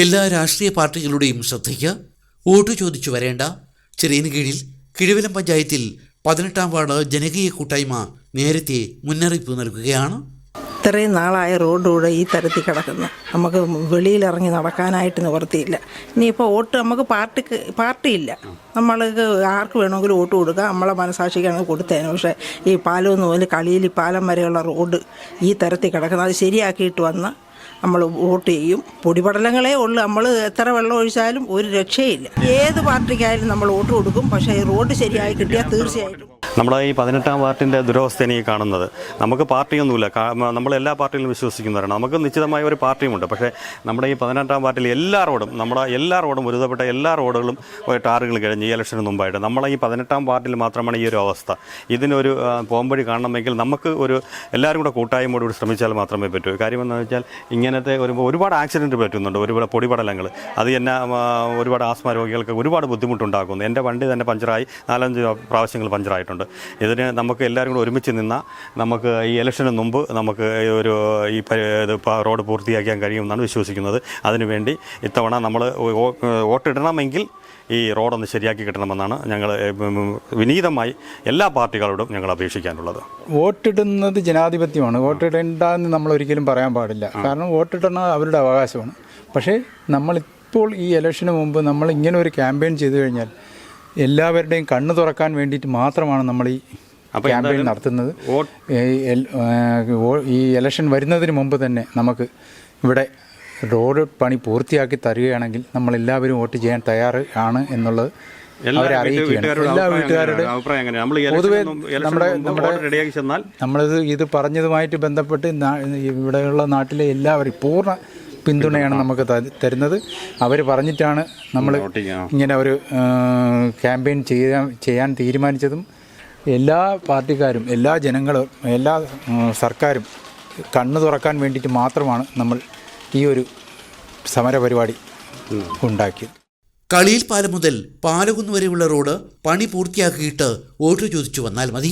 എല്ലാ രാഷ്ട്രീയ പാർട്ടികളുടെയും ശ്രദ്ധയ്ക്ക് വോട്ട് ചോദിച്ചു വരേണ്ട. ചിറയൻകീഴിൽ കിഴുവിലം പഞ്ചായത്തിൽ 18-ാം വാർഡ് ജനകീയ കൂട്ടായ്മ നേരത്തെ മുന്നറിയിപ്പ് നൽകുകയാണ്. ഇത്രയും നാളായ റോഡൂടെ ഈ തരത്തിൽ കിടക്കുന്നു. നമുക്ക് വെളിയിലിറങ്ങി നടക്കാനായിട്ട് നിവർത്തിയില്ല. ഇനിയിപ്പോൾ വോട്ട് നമുക്ക് പാർട്ടിയില്ല. നമ്മൾക്ക് ആർക്ക് വേണമെങ്കിലും വോട്ട് കൊടുക്കാം. നമ്മളെ മനസാക്ഷിക്കാണെങ്കിൽ കൊടുത്തേനെ. പക്ഷേ ഈ പാലമൊന്നും പോലെ കളിയിൽ പാലം വരെയുള്ള റോഡ് ഈ തരത്തിൽ കിടക്കുന്നത് അത് ശരിയാക്കിയിട്ട് വന്ന് നമ്മൾ വോട്ട് ചെയ്യും. പൊടിപടലങ്ങളേ ഉള്ളൂ. നമ്മൾ എത്ര വെള്ളം ഒഴിച്ചാലും ഒരു രക്ഷയില്ല. ഏത് പാർട്ടിക്കായാലും നമ്മൾ വോട്ട് കൊടുക്കും. പക്ഷേ ഈ റോഡ് ശരിയായി കിട്ടിയാൽ തീർച്ചയായിട്ടും. നമ്മുടെ ഈ 18-ാം വാർഡിൻ്റെ ദുരവസ്ഥയാണ് ഈ കാണുന്നത്. നമുക്ക് പാർട്ടിയൊന്നുമില്ല. നമ്മളെല്ലാ പാർട്ടിയിലും വിശ്വസിക്കുന്നവരാണ്. നമുക്ക് നിശ്ചിതമായ ഒരു പാർട്ടിയുമുണ്ട്. പക്ഷേ നമ്മുടെ ഈ 18-ാം വാർഡിൽ എല്ലാ റോഡും ഒരുതപ്പെട്ട എല്ലാ റോഡുകളും ടാറുകൾ കഴിഞ്ഞ് ഈ ഇലക്ഷന് മുമ്പായിട്ട് നമ്മളെ ഈ 18-ാം വാർഡിൽ മാത്രമാണ് ഈ ഒരു അവസ്ഥ. ഇതിനൊരു പോംവഴി കാണണമെങ്കിൽ നമുക്ക് എല്ലാവരും കൂടെ കൂട്ടായ്മയോട് ശ്രമിച്ചാൽ മാത്രമേ പറ്റൂ. കാര്യമെന്ന് വെച്ചാൽ ഇങ്ങനത്തെ ഒരുപാട് ആക്സിഡൻറ്റ് പറ്റുന്നുണ്ട്. ഒരുപാട് പൊടിപടലങ്ങൾ അത് തന്നെ ഒരുപാട് ആസ്മ രോഗികൾക്ക് ഒരുപാട് ബുദ്ധിമുട്ടുണ്ടാക്കുന്നു. എൻ്റെ വണ്ടി തന്നെ പഞ്ചറായി 4-5 പ്രാവശ്യങ്ങൾ പഞ്ചറായിട്ടുണ്ട്. ഇതിന് നമുക്ക് എല്ലാവരും കൂടെ ഒരുമിച്ച് നിന്നാൽ നമുക്ക് ഈ ഇലക്ഷന് മുമ്പ് നമുക്ക് റോഡ് പൂർത്തിയാക്കാൻ കഴിയുമെന്നാണ് വിശ്വസിക്കുന്നത്. അതിനുവേണ്ടി ഇത്തവണ നമ്മൾ വോട്ടിടണമെങ്കിൽ ഈ റോഡൊന്ന് ശരിയാക്കി കിട്ടണമെന്നാണ് ഞങ്ങൾ വിനീതമായി എല്ലാ പാർട്ടികളോടും ഞങ്ങൾ അപേക്ഷിക്കാനുള്ളത്. വോട്ടിടുന്നത് ജനാധിപത്യമാണ്. വോട്ടിടേണ്ടെന്ന് നമ്മൾ ഒരിക്കലും പറയാൻ പാടില്ല. കാരണം വോട്ടിടുന്നത് അവരുടെ അവകാശമാണ്. പക്ഷേ നമ്മളിപ്പോൾ ഈ ഇലക്ഷന് മുമ്പ് നമ്മൾ ഇങ്ങനെ ഒരു ക്യാമ്പയിൻ ചെയ്തു കഴിഞ്ഞാൽ എല്ലാവരുടെയും കണ്ണ് തുറക്കാൻ വേണ്ടിയിട്ട് മാത്രമാണ് നമ്മൾ ഈ ക്യാമ്പയിൻ നടത്തുന്നത്. ഈ ഇലക്ഷൻ വരുന്നതിന് മുമ്പ് തന്നെ നമുക്ക് ഇവിടെ റോഡ് പണി പൂർത്തിയാക്കി തരികയാണെങ്കിൽ നമ്മളെല്ലാവരും വോട്ട് ചെയ്യാൻ തയ്യാറാണ് എന്നുള്ളത് അവരെ അറിയിക്കുകയാണ്. എല്ലാ വീട്ടുകാരുടെ പൊതുവെ ഇത് പറഞ്ഞതുമായിട്ട് ബന്ധപ്പെട്ട് ഇവിടെയുള്ള നാട്ടിലെ എല്ലാവരും പൂർണ്ണ പിന്തുണയാണ് നമുക്ക് തരുന്നത്. അവർ പറഞ്ഞിട്ടാണ് നമ്മൾ ഇങ്ങനെ ഒരു ക്യാമ്പയിൻ ചെയ്യാൻ തീരുമാനിച്ചതും. എല്ലാ പാർട്ടിക്കാരും എല്ലാ ജനങ്ങളും എല്ലാ സർക്കാരും കണ്ണു തുറക്കാൻ വേണ്ടിയിട്ട് മാത്രമാണ് നമ്മൾ ഈ ഒരു സമരപരിപാടി ഉണ്ടാക്കിയത്. കളിയിൽ പാലം മുതൽ പാലകുന്ന് വരെയുള്ള റോഡ് പണി പൂർത്തിയാക്കിയിട്ട് വോട്ട് ചോദിച്ചു വന്നാൽ മതി.